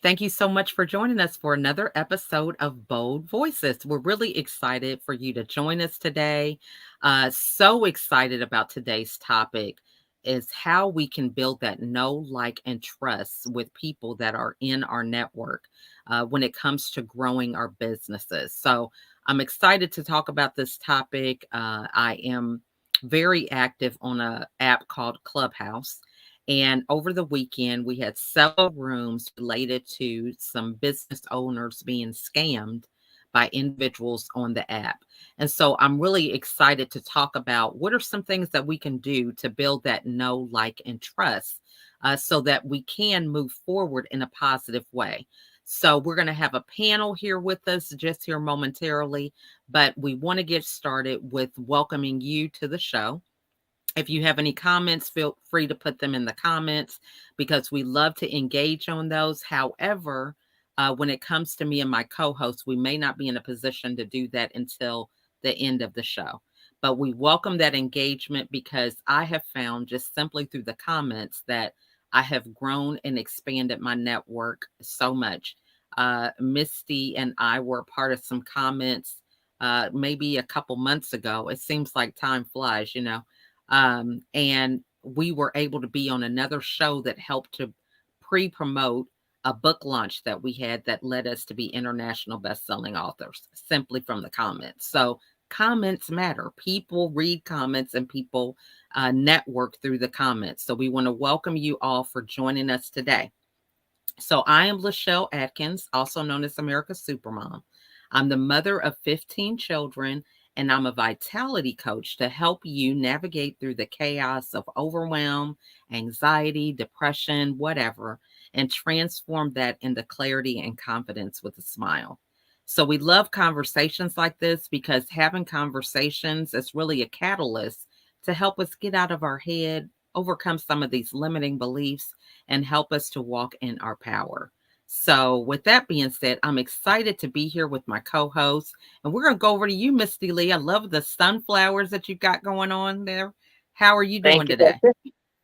Thank you so much for joining us for another episode of Bold Voices. We're really excited for you to join us today. So excited about today's topic is how we can build that know, like, and trust with people that are in our network when it comes to growing our businesses. So I'm excited to talk about this topic. I am very active on an app called Clubhouse. And over the weekend, we had several rooms related to some business owners being scammed by individuals on the app. And so I'm really excited to talk about what are some things that we can do to build that know, like, and trust so that we can move forward in a positive way. So we're going to have a panel here with us just here momentarily, but we want to get started with welcoming you to the show. If you have any comments, feel free to put them in the comments because we love to engage on those. However, when it comes to me and my co host, we may not be in a position to do that until the end of the show. But we welcome that engagement because I have found just simply through the comments that I have grown and expanded my network so much. Misty and I were part of some comments maybe a couple months ago. It seems like time flies, you know, and we were able to be on another show that helped to pre-promote a book launch that we had that led us to be international best-selling authors simply from the comments. So comments matter. People read comments and people network through the comments. So we want to welcome you all for joining us today. So I am Lachelle Atkins, also known as America's Supermom. I'm the mother of 15 children, and I'm a vitality coach to help you navigate through the chaos of overwhelm, anxiety, depression, whatever, and transform that into clarity and confidence with a smile. So we love conversations like this because having conversations is really a catalyst to help us get out of our head, overcome some of these limiting beliefs, and help us to walk in our power. So, with that being said, I'm excited to be here with my co host. And we're going to go over to you, Misty Lee. I love the sunflowers that you've got going on there. How are you doing Thank you. today?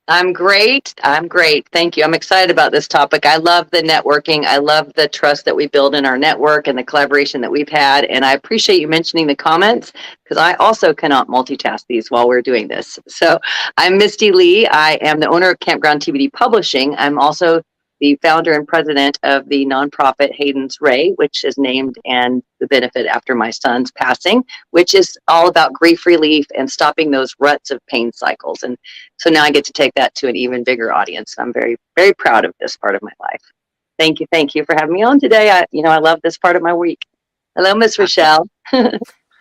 I'm great. I'm great. Thank you. I'm excited about this topic. I love the networking. I love the trust that we build in our network and the collaboration that we've had. And I appreciate you mentioning the comments because I also cannot multitask these while we're doing this. So I'm Misty Lee. I am the owner of Campground TBD Publishing. I'm also the founder and president of the nonprofit Hayden's Ray, which is named and the benefit after my son's passing, which is all about grief relief and stopping those ruts of pain cycles. And so now I get to take that to an even bigger audience. I'm very, very proud of this part of my life. Thank you. Thank you for having me on today. I love this part of my week. Hello, Miss Rochelle.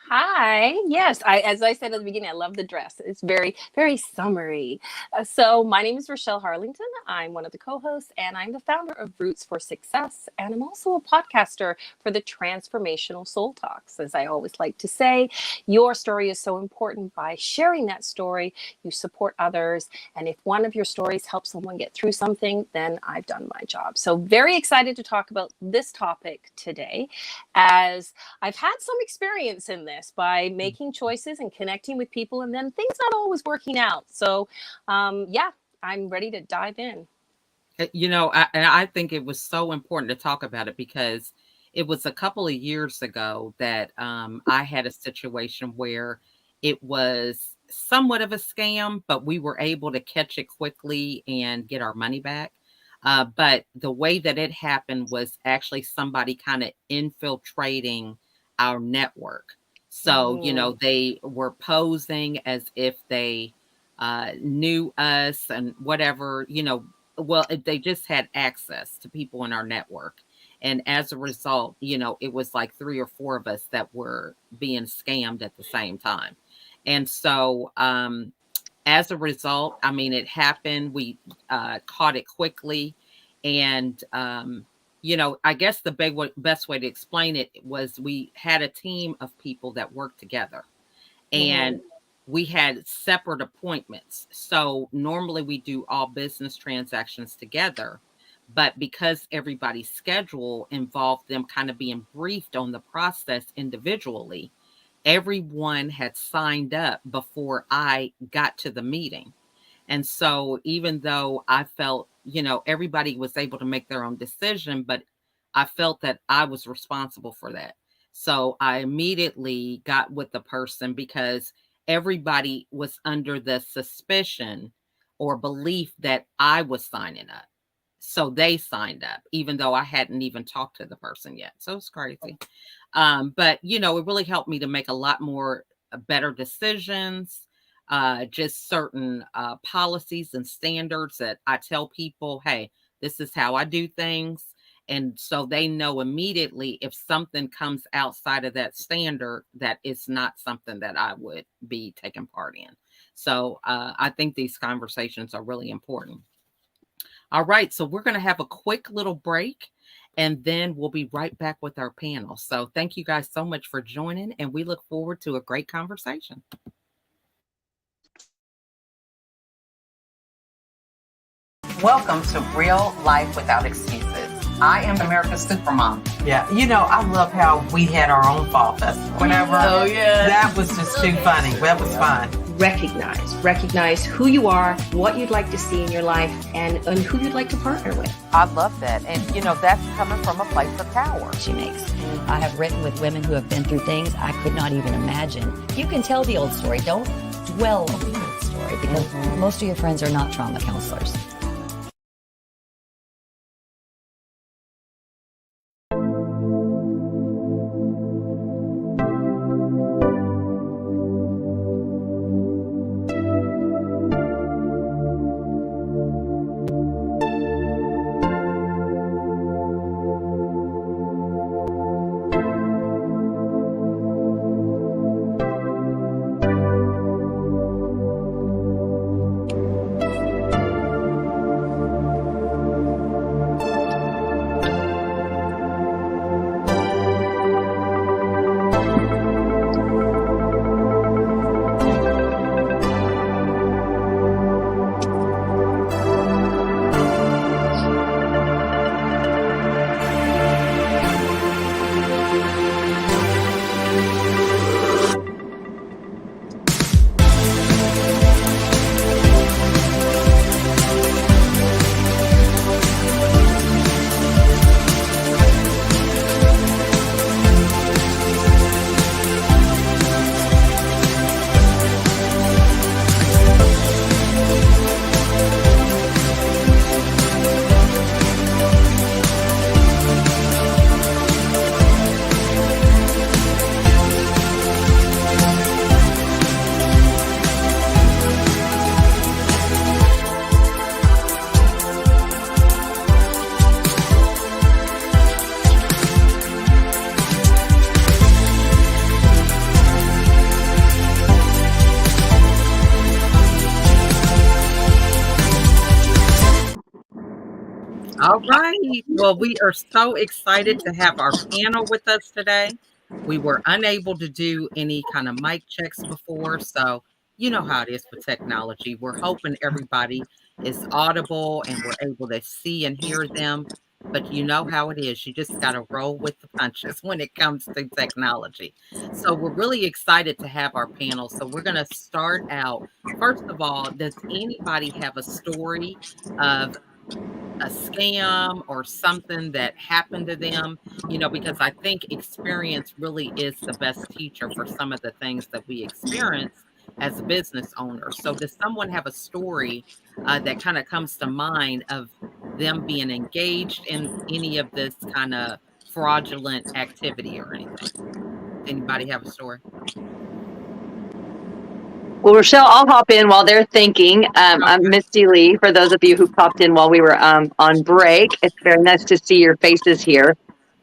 Hi. Yes, as I said at the beginning, I love the dress. It's very, very summery. So my name is Rochelle Harlington. I'm one of the co-hosts, and I'm the founder of Roots for Success. And I'm also a podcaster for the Transformational Soul Talks. As I always like to say, your story is so important. By sharing that story, you support others. And if one of your stories helps someone get through something, then I've done my job. So very excited to talk about this topic today, as I've had some experience in this by making choices and connecting with people and then things not always working out. So, yeah, I'm ready to dive in. And I think it was so important to talk about it because it was a couple of years ago that I had a situation where it was somewhat of a scam, but we were able to catch it quickly and get our money back. But the way that it happened was actually somebody kind of infiltrating our network. So, Mm, they were posing as if they knew us and whatever, well, they just had access to people in our network. And as a result, it was like three or four of us that were being scammed at the same time. And so, as a result, I mean, it happened. We caught it quickly. And, I guess the best way to explain it was we had a team of people that worked together mhm, and we had separate appointments. So normally we do all business transactions together. But because everybody's schedule involved them kind of being briefed on the process individually, everyone had signed up before I got to the meeting. And so even though I felt, everybody was able to make their own decision, but I felt that I was responsible for that. So I immediately got with the person because everybody was under the suspicion or belief that I was signing up. So they signed up, even though I hadn't even talked to the person yet. So it's crazy. But it really helped me to make a lot more better decisions, just certain policies and standards that I tell people, hey, this is how I do things. And so they know immediately if something comes outside of that standard, that it's not something that I would be taking part in. So I think these conversations are really important. All right, so we're going to have a quick little break and then we'll be right back with our panel. So thank you guys so much for joining, and we look forward to a great conversation. Welcome to Real Life Without Excuses. I am America's Supermom. Yeah, I love how we had our own fall festival. Whenever, that was just too funny. That was fun. Recognize who you are, what you'd like to see in your life, and who you'd like to partner with. I love that. And, that's coming from a place of power. She makes. I have written with women who have been through things I could not even imagine. You can tell the old story. Don't dwell on the old story because most of your friends are not trauma counselors. All right. Well, we are so excited to have our panel with us today. We were unable to do any kind of mic checks before, so you know how it is with technology. We're hoping everybody is audible and we're able to see and hear them. But you know how it is. You just got to roll with the punches when it comes to technology. So we're really excited to have our panel. So we're going to start out. First of all, does anybody have a story of a scam or something that happened to them? Because I think experience really is the best teacher for some of the things that we experience as a business owner. So does someone have a story that kind of comes to mind of them being engaged in any of this kind of fraudulent activity or anything? Anybody have a story? Well, Rochelle, I'll hop in while they're thinking. I'm Misty Lee, for those of you who popped in while we were on break. It's very nice to see your faces here.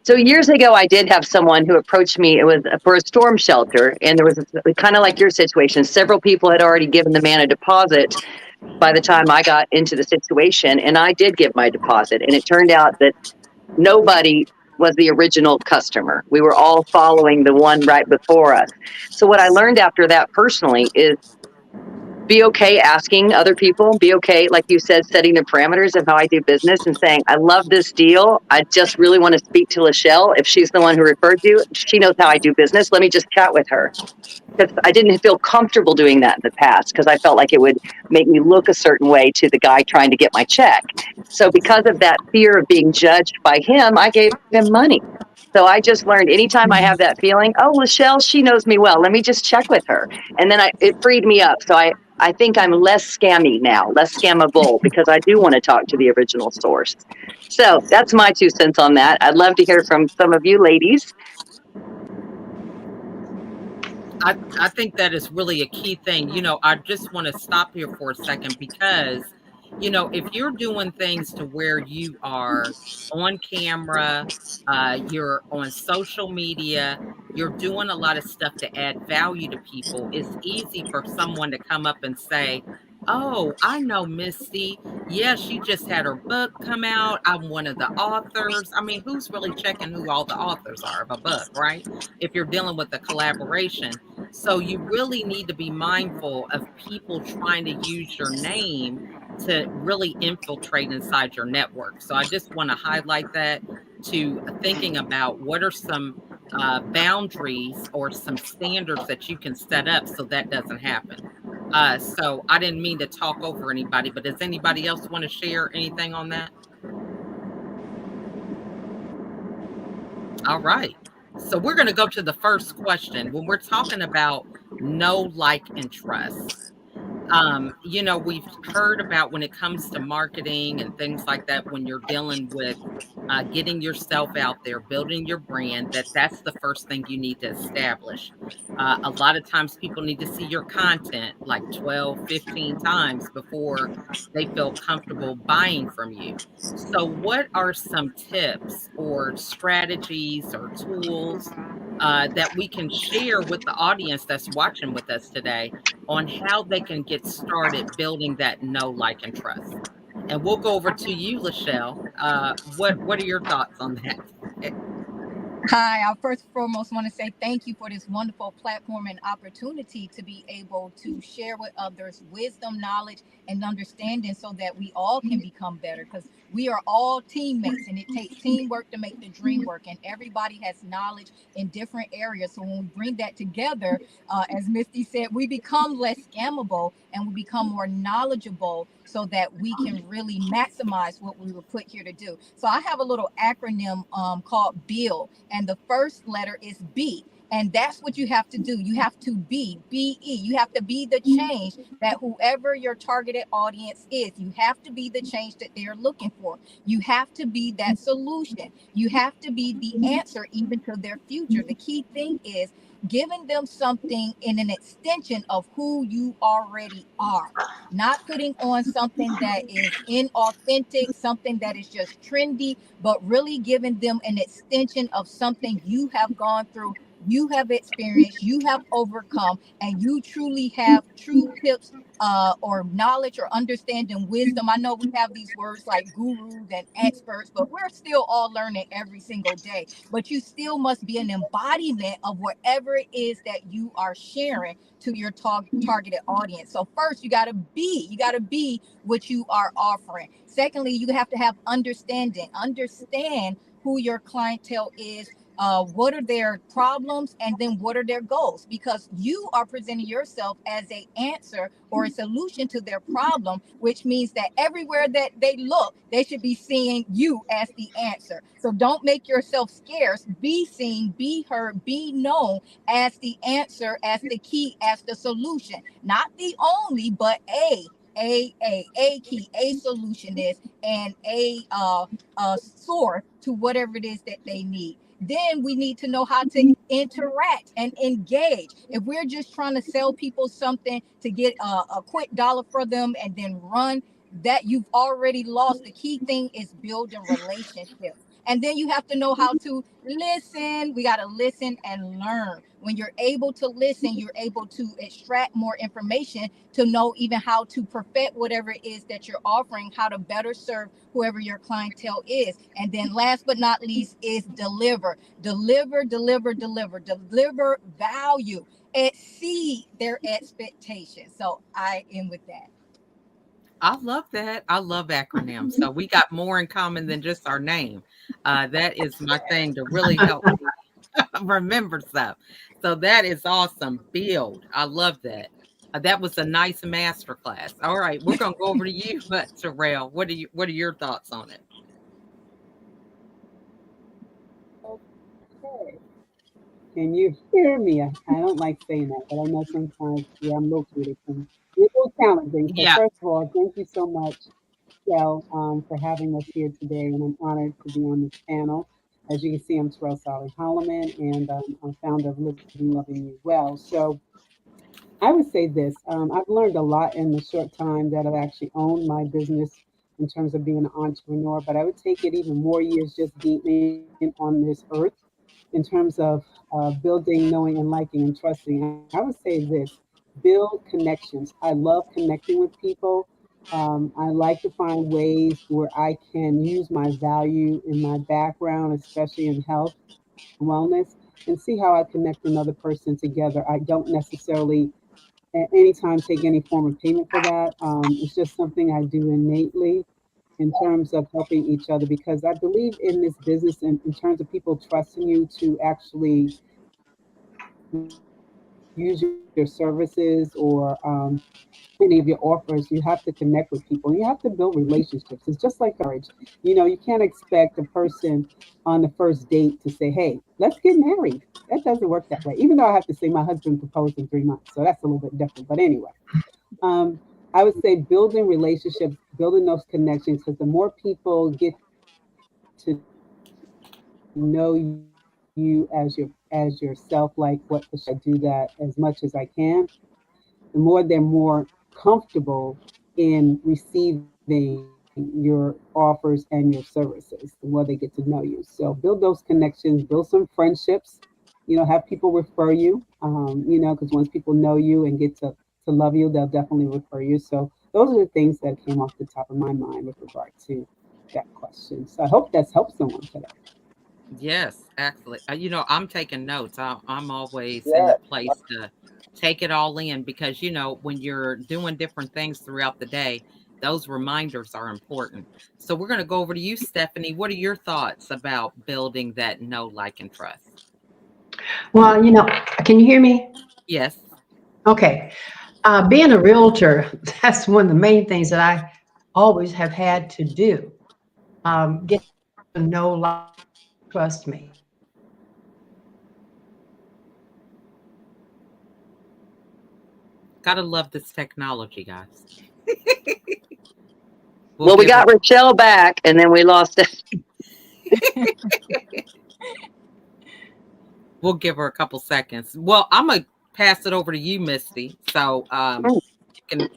So years ago, I did have someone who approached me. It was for a storm shelter, and there was kind of like your situation. Several people had already given the man a deposit by the time I got into the situation, and I did give my deposit. And it turned out that nobody was the original customer. We were all following the one right before us. So what I learned after that personally is be okay asking other people, be okay, like you said, setting the parameters of how I do business and saying, I love this deal. I just really want to speak to Lachelle. If she's the one who referred you, she knows how I do business. Let me just chat with her. because I didn't feel comfortable doing that in the past because I felt like it would make me look a certain way to the guy trying to get my check. So because of that fear of being judged by him, I gave him money. So I just learned anytime I have that feeling, oh, Lachelle, she knows me well. Let me just check with her. And then it freed me up. So I think I'm less scammy now, less scammable, because I do want to talk to the original source. So that's my 2 cents on that. I'd love to hear from some of you ladies. I think that is really a key thing. I just want to stop here for a second because, if you're doing things to where you are on camera, you're on social media, you're doing a lot of stuff to add value to people, it's easy for someone to come up and say, "Oh, I know Misty. Yeah, she just had her book come out. I'm one of the authors." I mean, who's really checking who all the authors are of a book, right? If you're dealing with a collaboration. So you really need to be mindful of people trying to use your name to really infiltrate inside your network. So I just want to highlight that to thinking about what are some boundaries or some standards that you can set up so that doesn't happen. So I didn't mean to talk over anybody, but does anybody else want to share anything on that? All right. So we're going to go to the first question. When we're talking about know, like, and trust, we've heard about when it comes to marketing and things like that, when you're dealing with getting yourself out there, building your brand, that's the first thing you need to establish. A lot of times people need to see your content like 12, 15 times before they feel comfortable buying from you. So what are some tips or strategies or tools that we can share with the audience that's watching with us today on how they can get started building that know, like, and trust? And we'll go over to you, Lachelle. What are your thoughts on that? Hi, I first and foremost want to say thank you for this wonderful platform and opportunity to be able to share with others wisdom, knowledge, and understanding so that we all can become better, because we are all teammates and it takes teamwork to make the dream work, and everybody has knowledge in different areas. So when we bring that together, as Misty said, we become less scammable and we become more knowledgeable so that we can really maximize what we were put here to do. So I have a little acronym called BUILD, and the first letter is B. And that's what you have to do. You have to be, B-E. You have to be the change that whoever your targeted audience is, you have to be the change that they're looking for. You have to be that solution. You have to be the answer even to their future. The key thing is giving them something in an extension of who you already are, not putting on something that is inauthentic, something that is just trendy, but really giving them an extension of something you have gone through, you have experienced, you have overcome, and you truly have true tips or knowledge or understanding, wisdom. I know we have these words like gurus and experts, but we're still all learning every single day. But you still must be an embodiment of whatever it is that you are sharing to your targeted audience. So first, you got to be what you are offering. Secondly, you have to have understand who your clientele is, what are their problems, and then what are their goals, because you are presenting yourself as an answer or a solution to their problem, which means that everywhere that they look, they should be seeing you as the answer. So don't make yourself scarce. Be seen, be heard, be known as the answer, as the key, as the solution. Not the only, but a key, a solution is, and a source to whatever it is that they need. Then we need to know how to interact and engage. If we're just trying to sell people something to get a quick dollar for them and then run, that you've already lost. The key thing is building relationships. And then you have to know how to listen. We got to listen and learn. When you're able to listen, you're able to extract more information to know even how to perfect whatever it is that you're offering, how to better serve whoever your clientele is. And then last but not least is deliver value, exceed their expectations. So I end with that. I love that. I love acronyms. So we got more in common than just our name. That is my thing to really help me. remember stuff. So that is awesome. Build. I love that. That was a nice master class. All right, we're gonna go over to you, Terrell. What are your thoughts on it? Okay. Can you hear me? I don't like saying that, but I know sometimes where I'm located can be a little challenging. So Yeah. first of all, thank you so much, Shell, for having us here today, and I'm honored to be on this panel. As you can see, I'm Terrell Solly Holloman, and I'm founder of Living Loving You Well. So I would say this: I've learned a lot in the short time that I've actually owned my business in terms of being an entrepreneur. But I would take it even more years just being on this earth in terms of building, knowing, and liking and trusting. I would say this: build connections. I love connecting with people. I like to find ways where I can use my value in my background, especially in health and wellness, and see how I connect another person together. I don't necessarily at any time take any form of payment for that. It's just something I do innately in terms of helping each other because I believe in this business in terms of people trusting you to actually use your services or any of your offers. You have to connect with people. You have to build relationships. It's just like marriage. You know, you can't expect a person on the first date to say, "Hey, let's get married." That doesn't work that way. Even though I have to say my husband proposed in 3 months, so that's a little bit different. But anyway, um, I would say building relationships, building those connections, because the more people get to know you as yourself, like what I do that as much as I can, the more they're more comfortable in receiving your offers and your services, the more they get to know you. So build those connections, build some friendships, have people refer you, because once people know you and get to love you, they'll definitely refer you. So those are the things that came off the top of my mind with regard to that question. So I hope that's helped someone today. Yes, actually. I'm taking notes. I'm always in the place to take it all in because, when you're doing different things throughout the day, those reminders are important. So we're going to go over to you, Stephanie. What are your thoughts about building that know, like, and trust? Well, can you hear me? Yes. Okay. Being a realtor, that's one of the main things that I always have had to do. Get to know, like, trust me. Gotta love this technology, guys. We'll Well, we give her got Rochelle back and then we lost it. we'll give her a couple seconds. Well, I'm gonna pass it over to you, Misty. So you can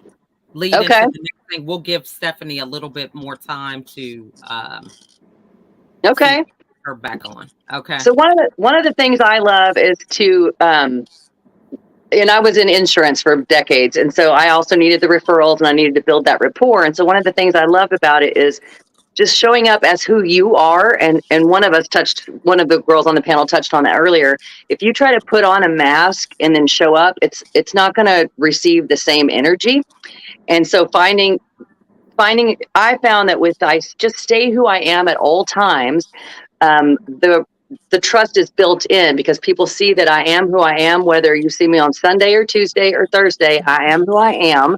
lead Okay. into the next thing. We'll give Stephanie a little bit more time to Okay. her back on. Okay. So one of the things I love is to and I was in insurance for decades, and so I also needed the referrals and I needed to build that rapport. And so one of the things I love about it is just showing up as who you are. And one of the girls on the panel touched on that earlier. If you try to put on a mask and then show up, it's not going to receive the same energy. And so I found that with I just stay who I am at all times, the trust is built in because people see that I am who I am, whether you see me on Sunday or Tuesday or Thursday, I am who I am.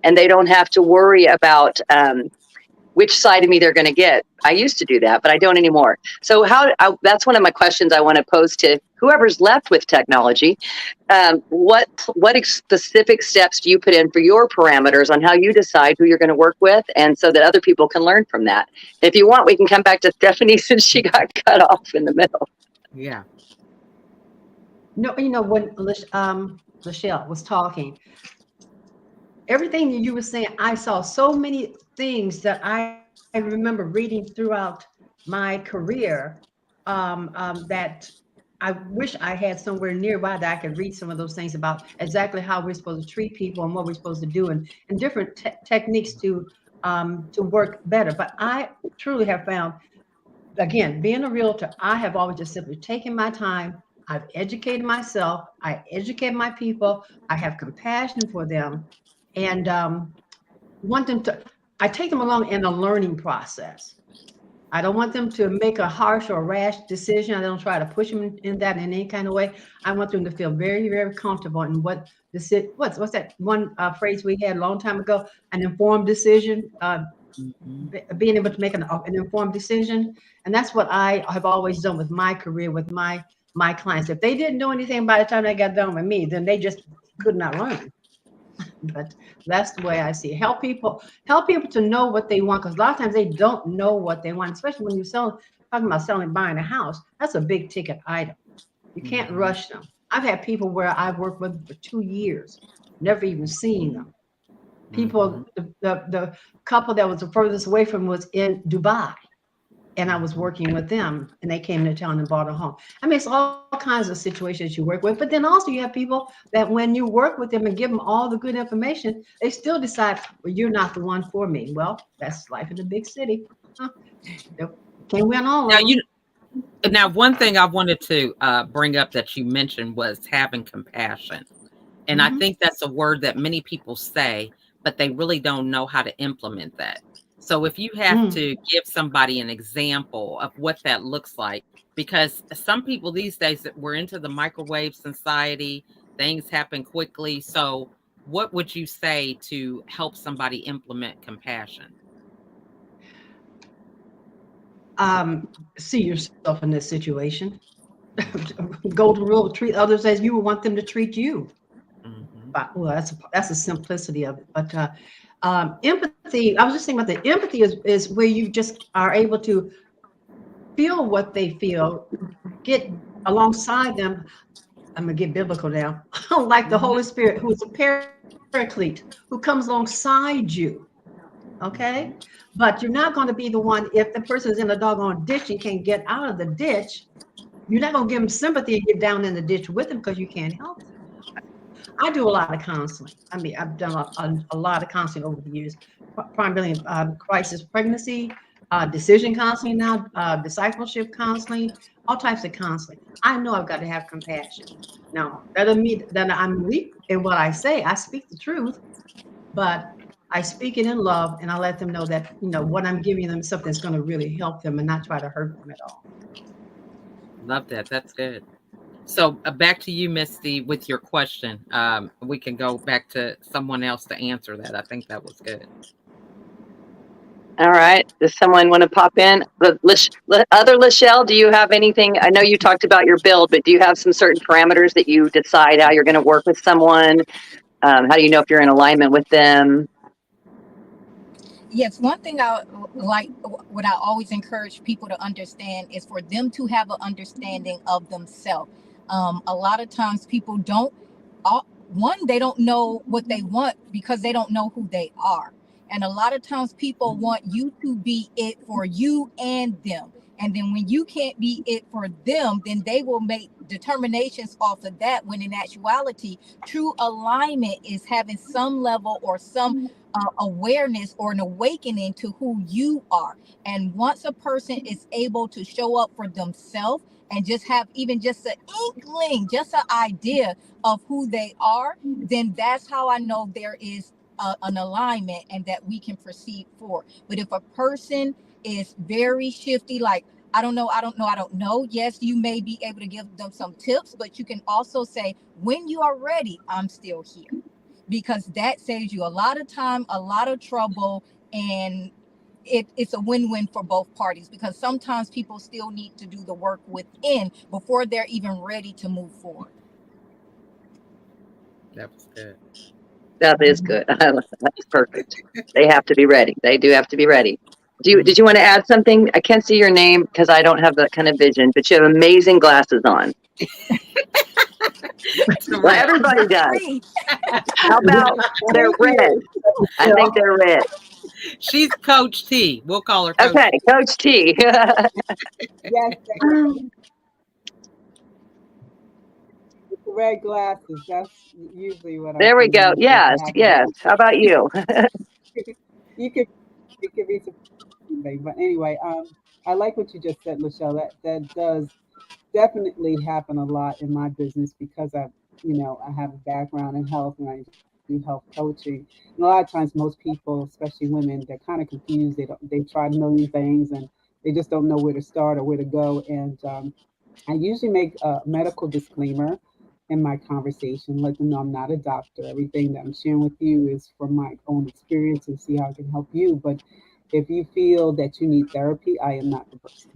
And they don't have to worry about which side of me they're going to get. I used to do that, but I don't anymore. So that's one of my questions I want to pose to whoever's left with technology. What specific steps do you put in for your parameters on how you decide who you're going to work with, and so that other people can learn from that? If you want, we can come back to Stephanie since she got cut off in the middle. Yeah. No, when Michelle was talking, everything that you were saying, I saw so many things that I remember reading throughout my career that I wish I had somewhere nearby that I could read some of those things about exactly how we're supposed to treat people and what we're supposed to do and different techniques to work better. But I truly have found, again, being a realtor, I have always just simply taken my time. I've educated myself. I educate my people. I have compassion for them, and want them to. I take them along in a learning process. I don't want them to make a harsh or rash decision. I don't try to push them in that in any kind of way. I want them to feel very, very comfortable in what's that one phrase we had a long time ago? An informed decision, being able to make an informed decision, and that's what I have always done with my career, with my clients. If they didn't know anything by the time they got done with me, then they just could not learn. But that's the way I see it. Help people to know what they want, because a lot of times they don't know what they want, especially when you're talking about buying a house. That's a big ticket item. You can't rush them. I've had people where I've worked with for 2 years, never even seen them. People, the couple that was the furthest away from was in Dubai, and I was working with them, and they came to town and bought a home. I mean, it's all kinds of situations you work with, but then also you have people that when you work with them and give them all the good information, they still decide, well, you're not the one for me. Well, that's life in the big city. Can't win all of them. Now, one thing I wanted to bring up that you mentioned was having compassion. And I think that's a word that many people say, but they really don't know how to implement that. So if you have to give somebody an example of what that looks like, because some people these days that we're into the microwave society, things happen quickly. So what would you say to help somebody implement compassion? See yourself in this situation. Golden rule: treat others as you would want them to treat you. But, well, that's a simplicity of it. But empathy, I was just thinking about the empathy is where you just are able to feel what they feel, get alongside them. I'm gonna get biblical now. Like the Holy Spirit, who is a paraclete, who comes alongside you. Okay, but you're not going to be the one if the person is in a doggone ditch and can't get out of the ditch. You're not going to give them sympathy and get down in the ditch with them because you can't help them. I do a lot of counseling. I mean, I've done a lot of counseling over the years, primarily crisis pregnancy, decision counseling now, discipleship counseling, all types of counseling. I know I've got to have compassion. Now, that doesn't mean that I'm weak in what I say. I speak the truth, but I speak it in love, and I let them know that, what I'm giving them is something that's going to really help them and not try to hurt them at all. Love that. That's good. So back to you, Misty, with your question. We can go back to someone else to answer that. I think that was good. All right. Does someone want to pop in? Other Lachelle, do you have anything? I know you talked about your build, but do you have some certain parameters that you decide how you're going to work with someone? How do you know if you're in alignment with them? Yes, one thing I like, what I always encourage people to understand is for them to have an understanding of themselves. A lot of times people don't, they don't know what they want because they don't know who they are. And a lot of times people want you to be it for you and them. And then when you can't be it for them, then they will make determinations off of that, when in actuality, true alignment is having some level or some awareness or an awakening to who you are. And once a person is able to show up for themselves and just have even just an inkling, just an idea of who they are, then that's how I know there is an alignment and that we can proceed forward. But if a person is very shifty, like, I don't know. Yes, you may be able to give them some tips, but you can also say, when you are ready, I'm still here. Because that saves you a lot of time, a lot of trouble, and it's a win-win for both parties, because sometimes people still need to do the work within before they're even ready to move forward. That was good. That is good. That's perfect. They have to be ready. They do have to be ready. Did you want to add something? I can't see your name because I don't have that kind of vision, but you have amazing glasses on. Well, everybody does. How about they're red? I think they're red. She's Coach T. We'll call her Coach Okay, T. Coach T. Yes. Red glasses. That's usually what There we go. Yes. How about you? It could be something, but anyway, I like what you just said, Michelle. That does definitely happen a lot in my business because I have a background in health and I do health coaching. And a lot of times, most people, especially women, they're kind of confused. They tried a million things and They just don't know where to start or where to go. And I usually make a medical disclaimer in my conversation, let them know I'm not a doctor. Everything that I'm sharing with you is from my own experience and see how I can help you. But if you feel that you need therapy, I am not the person.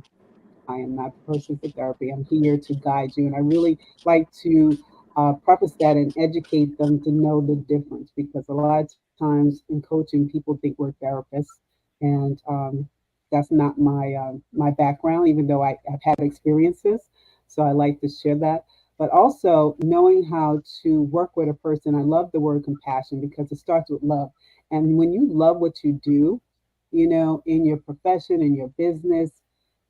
I am not the person for therapy. I'm here to guide you. And I really like to preface that and educate them to know the difference, because a lot of times in coaching, people think we're therapists. And that's not my background, even though I've had experiences. So I like to share that. But also knowing how to work with a person. I love the word compassion because it starts with love. And when you love what you do, in your profession, in your business,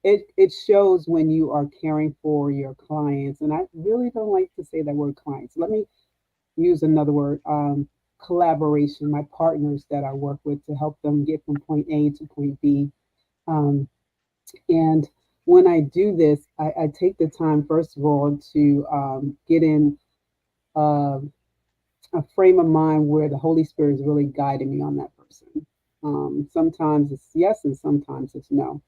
it shows when you are caring for your clients. And I really don't like to say that word clients. Let me use another word, collaboration, my partners that I work with to help them get from point A to point B. Um, and when I do this, I take the time, first of all, to get in uh, a frame of mind where the Holy Spirit is really guiding me on that person. Sometimes it's yes, and sometimes it's no.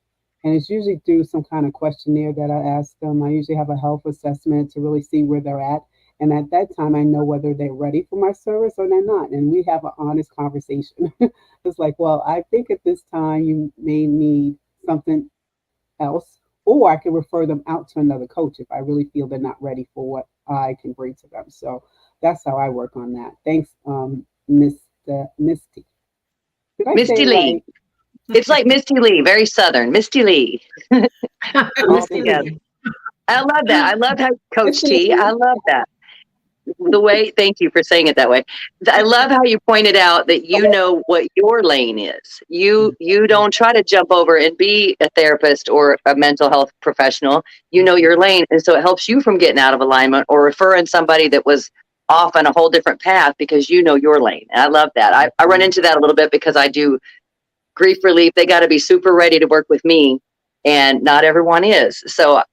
And it's usually through some kind of questionnaire that I ask them. I usually have a health assessment to really see where they're at. And at that time, I know whether they're ready for my service or they're not. And we have an honest conversation. It's like, well, I think at this time you may need something else, or I can refer them out to another coach if I really feel they're not ready for what I can bring to them. So that's how I work on that. Thanks, Misty. Did I say Misty it Lee. right? It's like Misty Lee, very Southern. Misty Lee. All Misty together. Lee. I love that. I love how Coach Misty T. I Lee? love that. The way, thank you for saying it that way. I love how you pointed out that you know what your lane is. You don't try to jump over and be a therapist or a mental health professional. You know your lane, and so it helps you from getting out of alignment or referring somebody that was off on a whole different path because you know your lane. And I love that. I run into that a little bit because I do grief relief. They got to be super ready to work with me, and not everyone is. So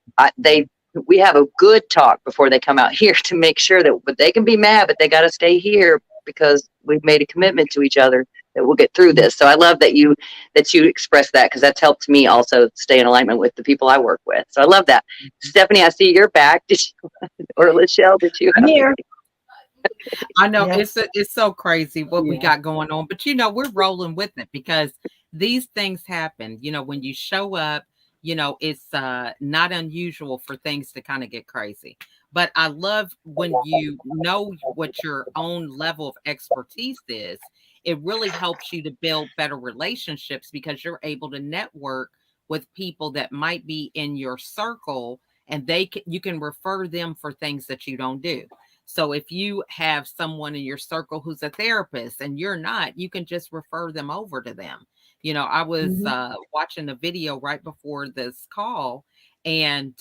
we have a good talk before they come out here to make sure that they can be mad, but they got to stay here because we've made a commitment to each other that we'll get through this. So I love that you express that, because that's helped me also stay in alignment with the people I work with. So I love that. Stephanie, I see you're back. Did you, or Lachelle, did you? I'm here. I know Yes. it's so crazy what we Yeah. got going on, but we're rolling with it because these things happen. When you show up, it's not unusual for things to kind of get crazy. But I love when you know what your own level of expertise is. It really helps you to build better relationships because you're able to network with people that might be in your circle, and you can refer them for things that you don't do. So if you have someone in your circle who's a therapist and you're not, you can just refer them over to them. I was Mhm. watching a video right before this call, and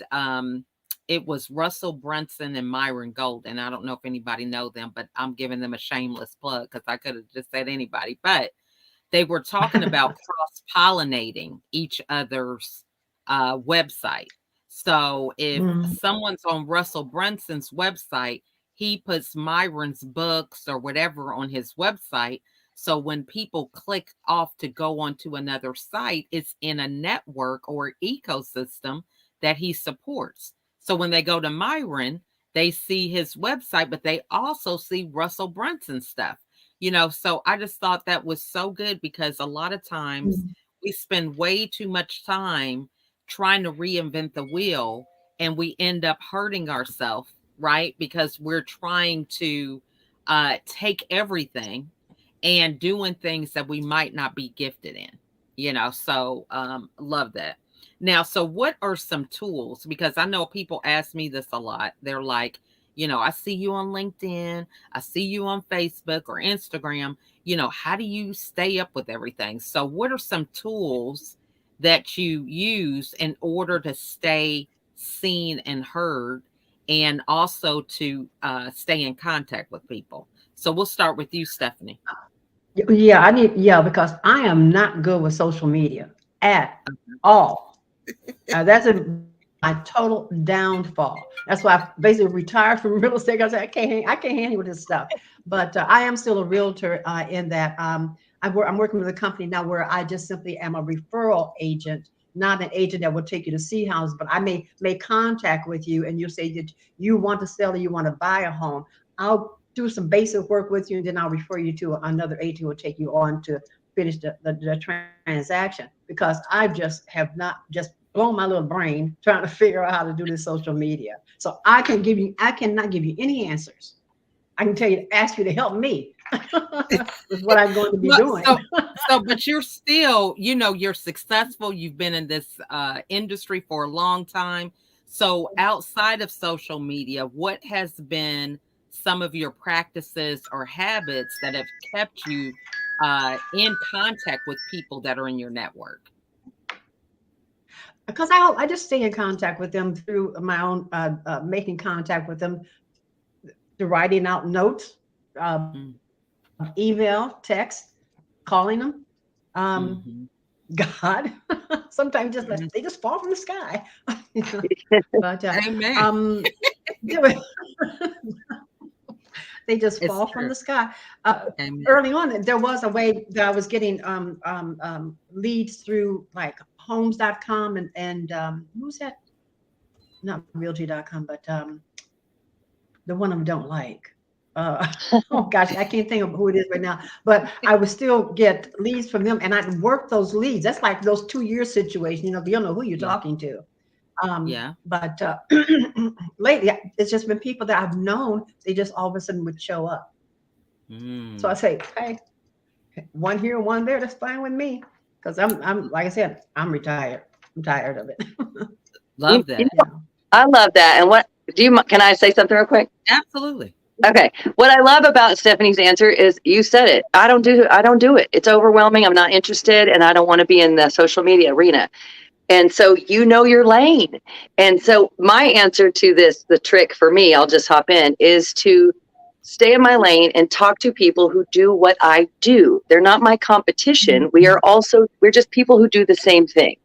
it was Russell Brunson and Myron Golden. I don't know if anybody know them, but I'm giving them a shameless plug because I could have just said anybody. But they were talking about cross-pollinating each other's website. So if Mhm. someone's on Russell Brunson's website, he puts Myron's books or whatever on his website. So when people click off to go onto another site, it's in a network or ecosystem that he supports. So when they go to Myron, they see his website, but they also see Russell Brunson stuff. So I just thought that was so good because a lot of times Mhm. we spend way too much time trying to reinvent the wheel, and we end up hurting ourselves, right? Because we're trying to take everything and doing things that we might not be gifted in, so love that. Now, so what are some tools? Because I know people ask me this a lot. They're like, I see you on LinkedIn, I see you on Facebook or Instagram. How do you stay up with everything? So, what are some tools that you use in order to stay seen and heard, and also to stay in contact with people? So, we'll start with you, Stephanie. Yeah, yeah, because I am not good with social media at all. That's my total downfall. That's why I basically retired from real estate. I said I can't handle this stuff. But I am still a realtor in that I'm working with a company now where I just simply am a referral agent not an agent that will take you to see houses, but I may make contact with you and you say that you want to sell or you want to buy a home. I'll do some basic work with you and then I'll refer you to another agent who will take you on to finish the transaction, because I just have not just blown my little brain trying to figure out how to do this social media. So I cannot give you any answers. I can tell you, ask you to help me with what I'm going to be doing. But you're still, you're successful. You've been in this industry for a long time. So outside of social media, what has been some of your practices or habits that have kept you in contact with people that are in your network? Because I just stay in contact with them through my own making contact with them, to writing out notes, email, text, calling them. God, sometimes they just fall from the sky. But Amen. they just It's fall true. from the sky. Early on, there was a way that I was getting leads through like homes.com and who's that? Not realty.com, but the one I don't like. Oh gosh, I can't think of who it is right now, but I would still get leads from them and I'd work those leads. That's like those 2-year situations, if you don't know who you're talking to. But lately it's just been people that I've known, they just all of a sudden would show up. So I say, hey, one here, one there, that's fine with me. Because I'm like I said, I'm retired. I'm tired of it. Love that. I love that. And can I say something real quick? Absolutely. Okay. What I love about Stephanie's answer is you said it. I don't do it. It's overwhelming. I'm not interested and I don't want to be in the social media arena. And so your lane. And so my answer to this, the trick for me, I'll just hop in, is to stay in my lane and talk to people who do what I do. They're not my competition. We're just people who do the same thing.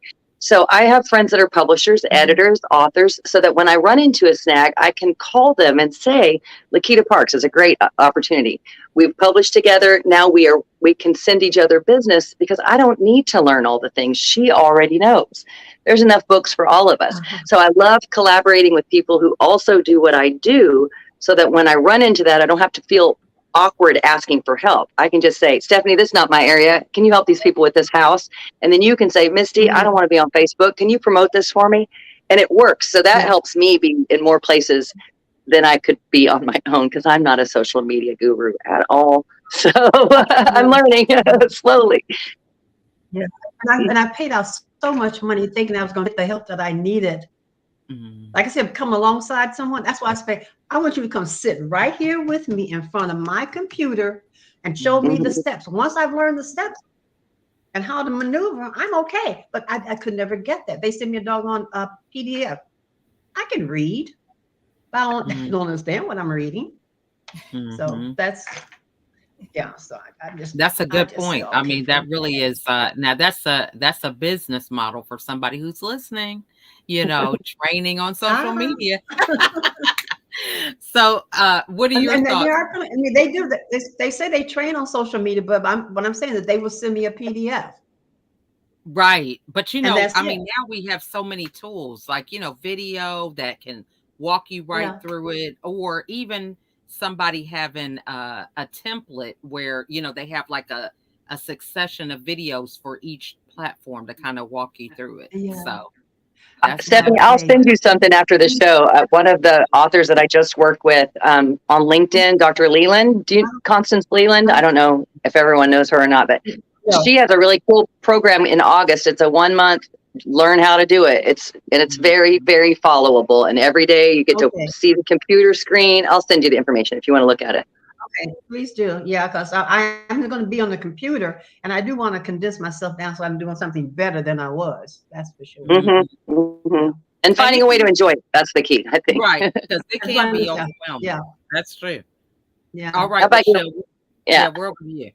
So I have friends that are publishers, editors, authors, so that when I run into a snag, I can call them and say, Lakita Parks is a great opportunity. We've published together. Now we can send each other business because I don't need to learn all the things she already knows. There's enough books for all of us. So I love collaborating with people who also do what I do, so that when I run into that, I don't have to feel awkward asking for help. I can just say, Stephanie, this is not my area. Can you help these people with this house? And then you can say, Misty, I don't want to be on Facebook. Can you promote this for me? And it works. So that helps me be in more places than I could be on my own, because I'm not a social media guru at all. So I'm learning slowly. Yeah. And I paid out so much money thinking I was going to get the help that I needed. Like I said, come alongside someone. That's why I say, I want you to come sit right here with me in front of my computer and show me the steps. Once I've learned the steps and how to maneuver, I'm okay. But I could never get that. They send me a doggone PDF. I can read, but I don't understand what I'm reading. So that's, so I just. That's a good point. I mean, that really is. Now that's a business model for somebody who's listening. Training on social media. So, what are your thoughts? They do that. They say they train on social media, but I'm saying that they will send me a PDF. Right. But now we have so many tools like, video that can walk you right through it, or even somebody having a template where, they have like a succession of videos for each platform to kind of walk you through it. So Stephanie, I'll send you something after the show. One of the authors that I just worked with on LinkedIn, Dr. Leland, Constance Leland. I don't know if everyone knows her or not, but she has a really cool program in August. It's a 1-month learn how to do it. It's very, very followable. And every day you get to see the computer screen. I'll send you the information if you want to look at it. Okay, please do. Yeah, because I'm going to be on the computer and I do want to condense myself down so I'm doing something better than I was. That's for sure. And finding a way to enjoy it. That's the key, I think. Right. Because it can be overwhelming. Yeah, that's true. Yeah. All right. How about you? Yeah, we're over to you.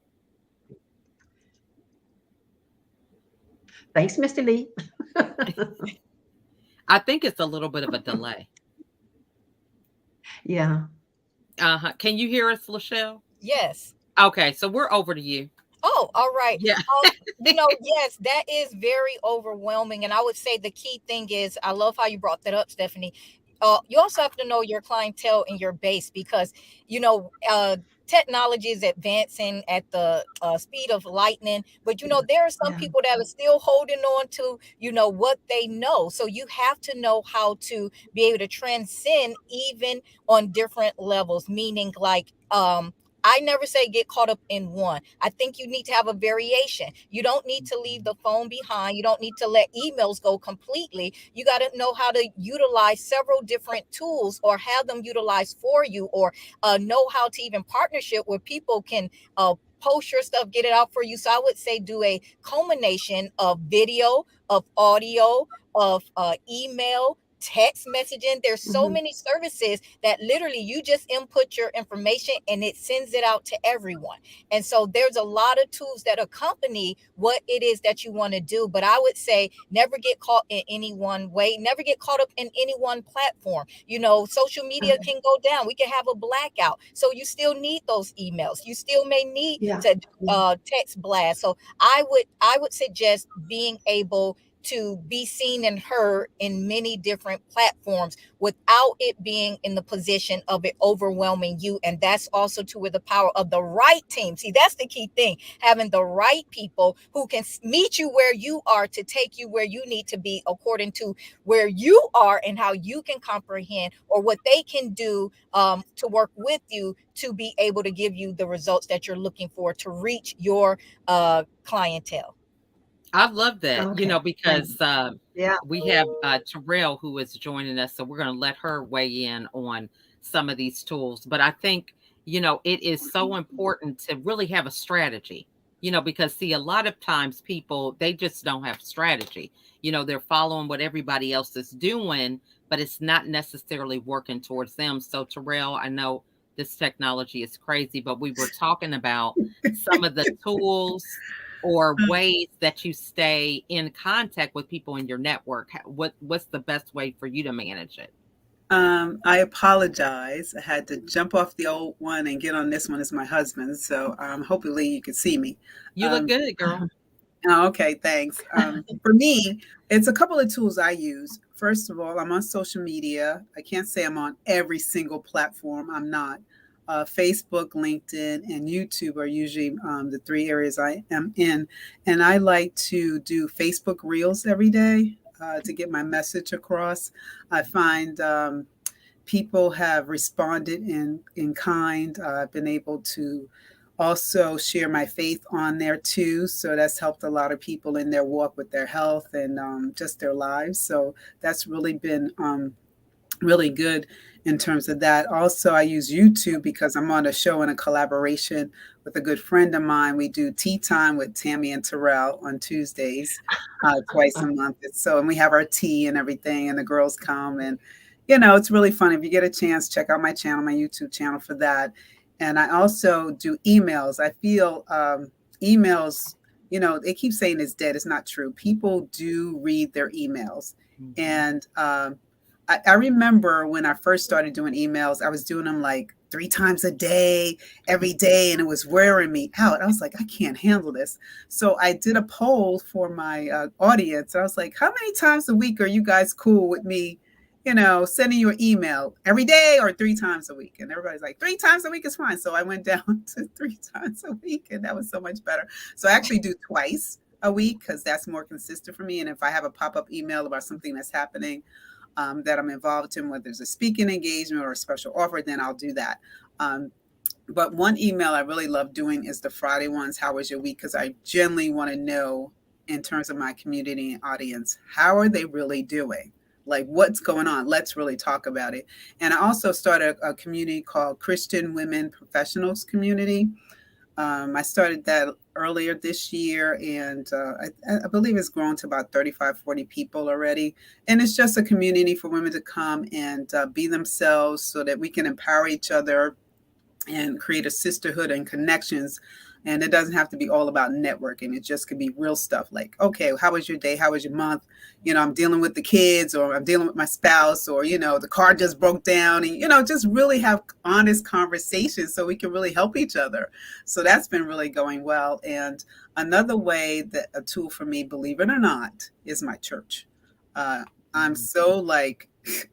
Thanks, Mr. Lee. I think it's a little bit of a delay. Yeah. Can you hear us, Lachelle? Yes. Okay, so we're over to you. Oh, all right. Yeah. Yes, that is very overwhelming. And I would say the key thing is, I love how you brought that up, Stephanie. You also have to know your clientele and your base, because, technology is advancing at the speed of lightning. But, there are some people that are still holding on to, what they know. So you have to know how to be able to transcend even on different levels, meaning like, I never say get caught up in one. I think you need to have a variation. You don't need to leave the phone behind. You don't need to let emails go completely. You got to know how to utilize several different tools, or have them utilized for you, or know how to even partnership where people can post your stuff, get it out for you. So I would say do a culmination of video, of audio, of email, text messaging. There's so many services that literally you just input your information and it sends it out to everyone. And so there's a lot of tools that accompany what it is that you want to do. But I would say never get caught in any one way, never get caught up in any one platform. Social media can go down. We can have a blackout. So you still need those emails. You still may need to text blast. So I would suggest being able to be seen and heard in many different platforms without it being in the position of it overwhelming you. And that's also to where the power of the right team. See, that's the key thing, having the right people who can meet you where you are to take you where you need to be according to where you are and how you can comprehend, or what they can do to work with you to be able to give you the results that you're looking for to reach your clientele. I love that, Okay. because Yeah. we have Terrell who is joining us. So we're going to let her weigh in on some of these tools. But I think, it is so important to really have a strategy, because see, a lot of times people, they just don't have strategy. They're following what everybody else is doing, but it's not necessarily working towards them. So Terrell, I know this technology is crazy, but we were talking about some of the tools or ways that you stay in contact with people in your network. What's the best way for you to manage it? I apologize. I had to jump off the old one and get on this one as my husband. So hopefully you can see me. You look good, girl. Oh, okay, thanks. For me, it's a couple of tools I use. First of all, I'm on social media. I can't say I'm on every single platform. I'm not. Facebook, LinkedIn, and YouTube are usually the three areas I am in. And I like to do Facebook Reels every day to get my message across. I find people have responded in kind. I've been able to also share my faith on there too. So that's helped a lot of people in their walk with their health and just their lives. So that's really been really good in terms of that. Also, I use YouTube because I'm on a show and a collaboration with a good friend of mine. We do Tea Time with Tammy and Terrell on Tuesdays, twice a month. And we have our tea and everything, and the girls come, and it's really fun. If you get a chance, check out my channel, my YouTube channel for that. And I also do emails. I feel emails, they keep saying it's dead. It's not true. People do read their emails. And I remember when I first started doing emails, I was doing them like 3 times a day, every day, and it was wearing me out. I was like, I can't handle this. So I did a poll for my audience. I was like, how many times a week are you guys cool with me, sending you an email every day or 3 times a week? And everybody's like, 3 times a week is fine. So I went down to 3 times a week, and that was so much better. So I actually do twice a week because that's more consistent for me. And if I have a pop-up email about something that's happening, that I'm involved in, whether there's a speaking engagement or a special offer, then I'll do that. But one email I really love doing is the Friday ones. How was your week? Because I generally want to know, in terms of my community and audience, how are they really doing? Like, what's going on? Let's really talk about it. And I also started a community called Christian Women Professionals Community. I started that earlier this year, and I believe it's grown to about 35, 40 people already. And it's just a community for women to come and be themselves so that we can empower each other and create a sisterhood and connections And it doesn't have to be all about networking. It just could be real stuff like, okay, how was your day? How was your month? I'm dealing with the kids, or I'm dealing with my spouse, or, the car just broke down, and, just really have honest conversations so we can really help each other. So that's been really going well. And another way that a tool for me, believe it or not, is my church. I'm so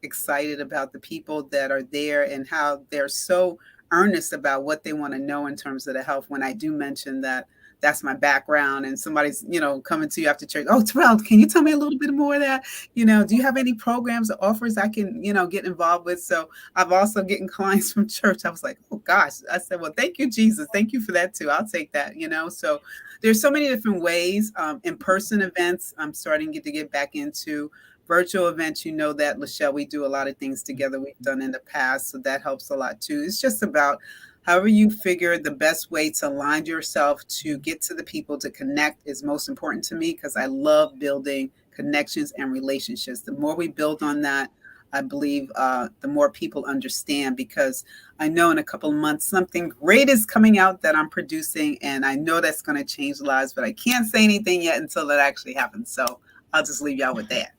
excited about the people that are there and how they're so earnest about what they want to know in terms of the health. When I do mention that that's my background and somebody's, coming to you after church, oh, Terrell, can you tell me a little bit more of that? Do you have any programs or offers I can, get involved with? So I've also getting clients from church. I was like, oh gosh, I said, well, thank you, Jesus. Thank you for that too. I'll take that, So there's so many different ways. In-person events, I'm starting to get back into. Virtual events, that, Lachelle, we do a lot of things together we've done in the past, so that helps a lot too. It's just about however you figure the best way to align yourself to get to the people to connect is most important to me, because I love building connections and relationships. The more we build on that, I believe the more people understand, because I know in a couple of months something great is coming out that I'm producing, and I know that's going to change lives, but I can't say anything yet until that actually happens. So I'll just leave y'all with that.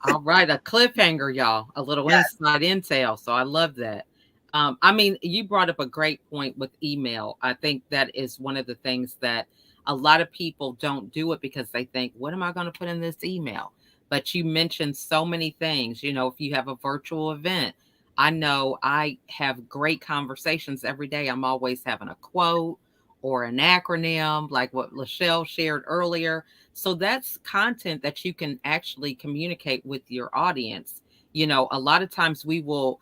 All right. A cliffhanger, y'all. A little inside intel. So I love that. You brought up a great point with email. I think that is one of the things that a lot of people don't do it because they think, what am I going to put in this email? But you mentioned so many things. If you have a virtual event, I know I have great conversations every day. I'm always having a quote or an acronym like what Lachelle shared earlier. So that's content that you can actually communicate with your audience. A lot of times we will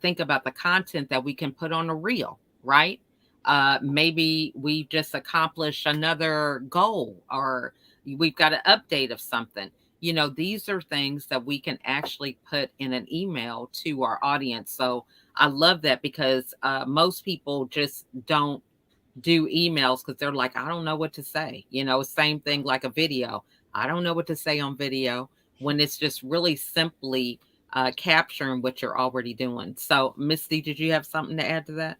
think about the content that we can put on a reel, right? Maybe we just accomplished another goal, or we've got an update of something. These are things that we can actually put in an email to our audience. So I love that, because most people just don't do emails because they're like, I don't know what to say. Same thing like a video. I don't know what to say on video, when it's just really simply capturing what you're already doing. So Misty, did you have something to add to that?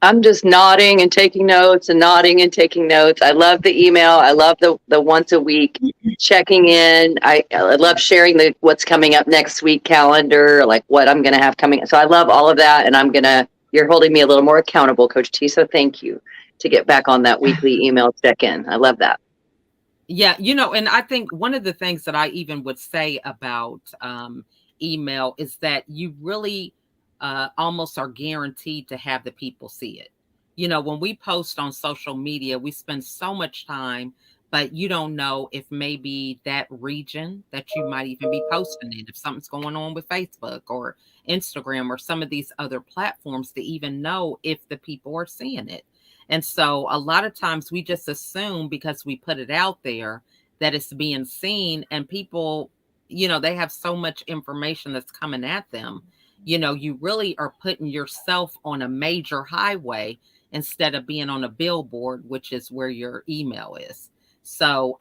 I'm just nodding and taking notes and nodding and taking notes. I love the email. I love the once a week checking in. I love sharing what's coming up next week calendar, like what I'm going to have coming. So I love all of that. And you're holding me a little more accountable, Coach T. So thank you to get back on that weekly email check-in. I love that. Yeah. And I think one of the things that I even would say about email is that you really almost are guaranteed to have the people see it. When we post on social media, we spend so much time, but you don't know if maybe that region that you might even be posting in, if something's going on with Facebook or Instagram or some of these other platforms, to even know if the people are seeing it. And so a lot of times we just assume because we put it out there that it's being seen, and people, they have so much information that's coming at them. You really are putting yourself on a major highway instead of being on a billboard, which is where your email is. So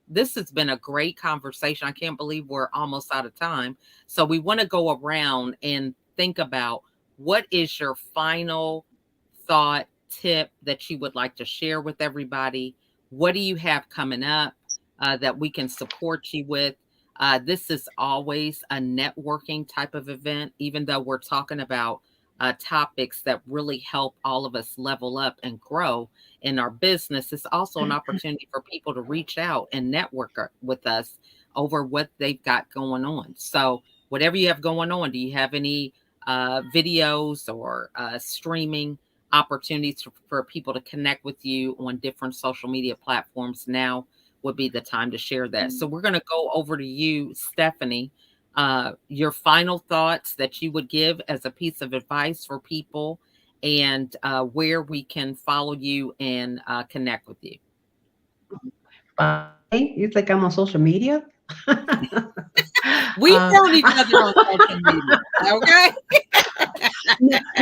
this has been a great conversation. I can't believe we're almost out of time. So we want to go around and think about, what is your final thought, tip that you would like to share with everybody? What do you have coming up that we can support you with? This is always a networking type of event, even though we're talking about topics that really help all of us level up and grow in our business. It's also an opportunity for people to reach out and network with us over what they've got going on. So whatever you have going on, do you have any videos or streaming opportunities for people to connect with you on different social media platforms? Now would be the time to share that. So we're going to go over to you, Stephanie. Your final thoughts that you would give as a piece of advice for people, and where we can follow you and connect with you. You think I'm on social media? We found each other on social media, okay?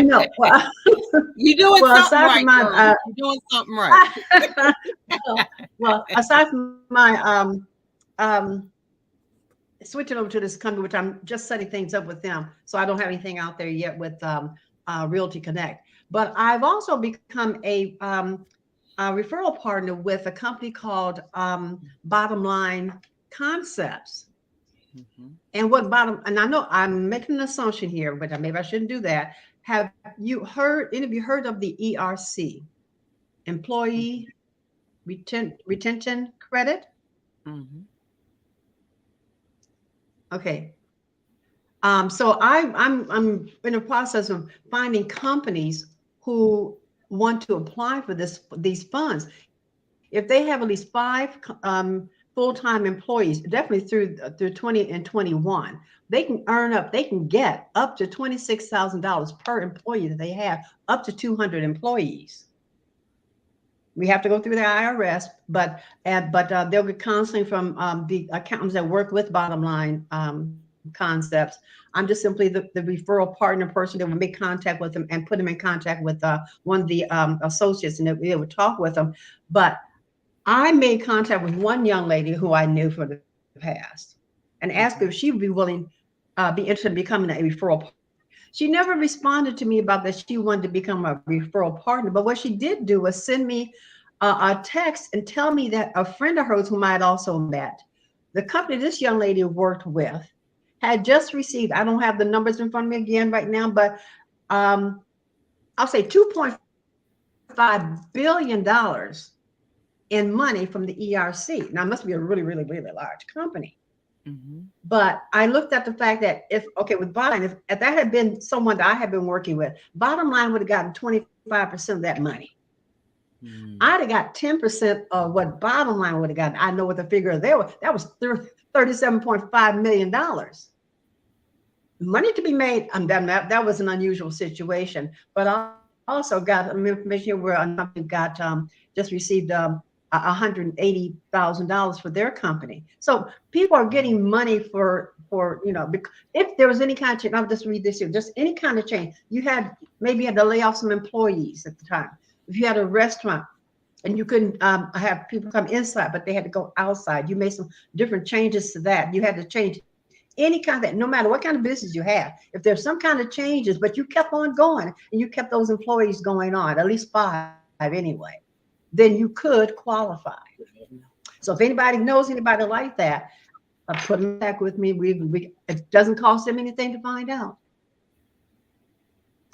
No, well, you're doing something right. My, you're doing something right. Well, aside from my switching over to this company, which I'm just setting things up with them, so I don't have anything out there yet with Realty Connect. But I've also become a referral partner with a company called Bottom Line Concepts. And and I know I'm making an assumption here, but maybe I shouldn't do that. Have you heard, any of you heard of the ERC, Employee Retention Credit? Okay. So I'm in the process of finding companies who want to apply for these funds. If they have at least 5 full-time employees, definitely through 20 and 21, they can get up to $26,000 per employee that they have, up to 200 employees. We have to go through the IRS, but they'll get counseling from the accountants that work with Bottom Line Concepts. I'm just simply the referral partner person that will make contact with them and put them in contact with one of the associates, and they would talk with them. But I made contact with one young lady who I knew from the past and asked her if she would be willing, be interested in becoming a referral partner. She never responded to me about that she wanted to become a referral partner. But what she did do was send me a text and tell me that a friend of hers whom I had also met, the company this young lady worked with, had just received, I don't have the numbers in front of me again right now, but I'll say $2.5 billion in money from the ERC. Now, it must be a really, really, really large company. But I looked at the fact that with Bottom Line, if that had been someone that I had been working with, Bottom Line would have gotten 25% of that money. I'd have got 10% of what Bottom Line would have gotten. I know what the figure there was. That was $37.5 million. Money to be made. That was an unusual situation. But I also got information where a company got just received $180,000 for their company. So people are getting money for if there was any kind of change. I'll just read this here. Just any kind of change. You had to lay off some employees at the time. If you had a restaurant and you couldn't have people come inside, but they had to go outside, you made some different changes to that. You had to change any kind of that, no matter what kind of business you have. If there's some kind of changes, but you kept on going and you kept those employees going on, at least 5 anyway, then you could qualify. So if anybody knows anybody like that, put them back with me. It doesn't cost them anything to find out.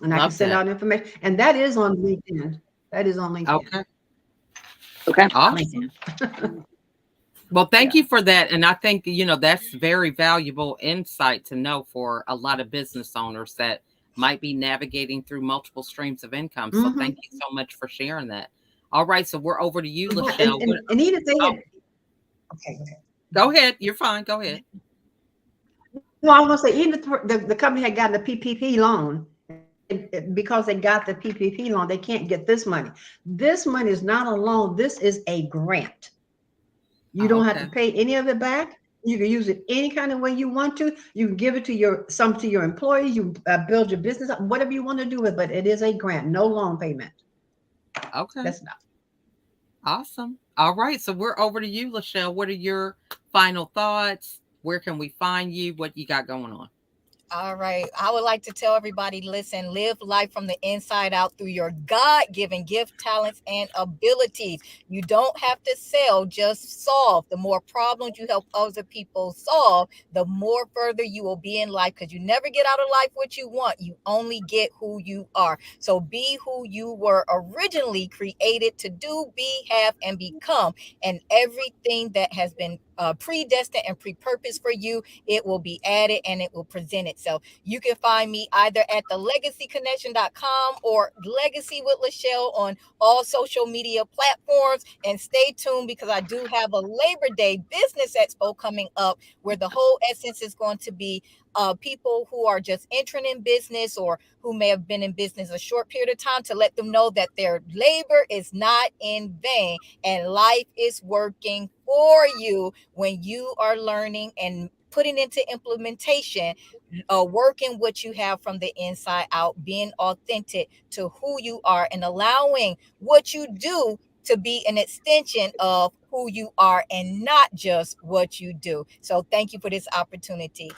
And I can send out information. And that is on LinkedIn. That is on LinkedIn. Okay. Awesome. Well, thank you for that. And I think, that's very valuable insight to know for a lot of business owners that might be navigating through multiple streams of income. So thank you so much for sharing that. All right. So we're over to you, Lachelle. And even if they had, okay, go ahead. You're fine. Go ahead. No, I was going to say, even if the company had gotten a PPP loan, because they got the PPP loan, they can't get this money. This money is not a loan. This is a grant. You don't have to pay any of it back. You can use it any kind of way you want to. You can give it to some to your employees. You build your business up, whatever you want to do with it. But it is a grant, no loan payment. Okay. That's not. Awesome. All right. So we're over to you, Lachelle. What are your final thoughts? Where can we find you? What you got going on? All right. I would like to tell everybody, listen, live life from the inside out through your God-given gift, talents, and abilities. You don't have to sell, just solve. The more problems you help other people solve, the more further you will be in life, because you never get out of life what you want. You only get who you are. So be who you were originally created to do, be, have, and become. And everything that has been predestined and pre-purposed for you, it will be added and it will present itself. You can find me either at thelegacyconnection.com or Legacy with Lachelle on all social media platforms. And stay tuned, because I do have a Labor Day Business Expo coming up, where the whole essence is going to be people who are just entering in business or who may have been in business a short period of time, to let them know that their labor is not in vain and life is working for you when you are learning and putting into implementation, working what you have from the inside out, being authentic to who you are, and allowing what you do to be an extension of who you are and not just what you do. So thank you for this opportunity.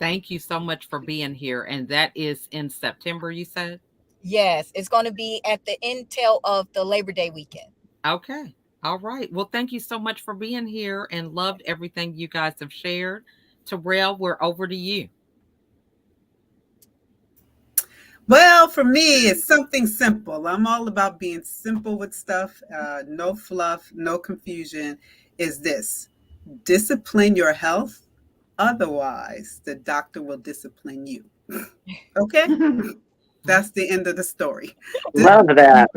Thank you so much for being here. And that is in September, you said? Yes, it's going to be at the intel of the Labor Day weekend. Okay. All right. Well, thank you so much for being here and loved everything you guys have shared. Terrell, we're over to you. Well, for me, it's something simple. I'm all about being simple with stuff, no fluff, no confusion. Is this discipline your health? Otherwise, the doctor will discipline you. Okay? That's the end of the story. Love that.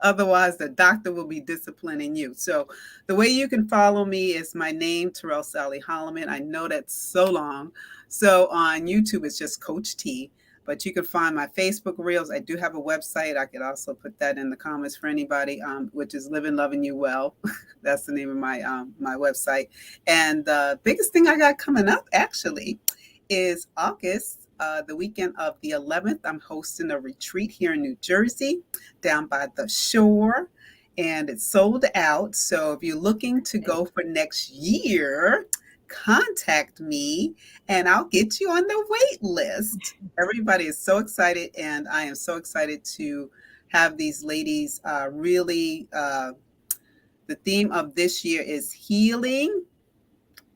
Otherwise, the doctor will be disciplining you. So the way you can follow me is my name, Terrell Sally Holloman. I know that's so long. So on YouTube, it's just Coach T. But you can find my Facebook Reels. I do have a website. I could also put that in the comments for anybody, which is Living Loving You Well. That's the name of my website. And the biggest thing I got coming up, actually, is August, the weekend of the 11th. I'm hosting a retreat here in New Jersey, down by the shore. And it's sold out. So if you're looking to go for next year, contact me and I'll get you on the wait list. Everybody is so excited, and I am so excited to have these ladies really. The theme of this year is healing,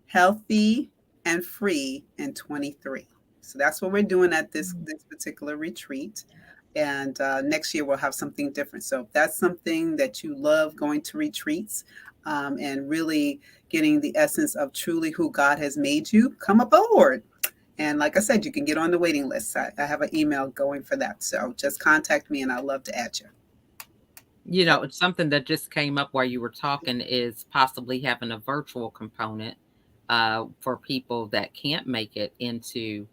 healthy, and free in 23. So that's what we're doing at this particular retreat. And next year we'll have something different. So if that's something that you love, going to retreats and really getting the essence of truly who God has made you, come aboard. And like I said, you can get on the waiting list. I have an email going for that. So just contact me and I'd love to add you. You know, it's something that just came up while you were talking is possibly having a virtual component for people that can't make it into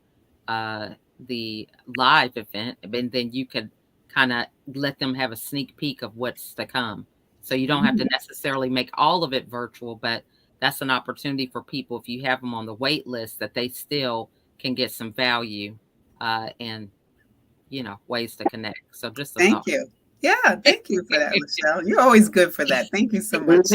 the live event. And then you could kind of let them have a sneak peek of what's to come. So you don't have to necessarily make all of it virtual, but that's an opportunity for people, if you have them on the wait list, that they still can get some value and, you know, ways to connect. So just thank you. Yeah, thank you for that, Michelle. You're always good for that. Thank you so much.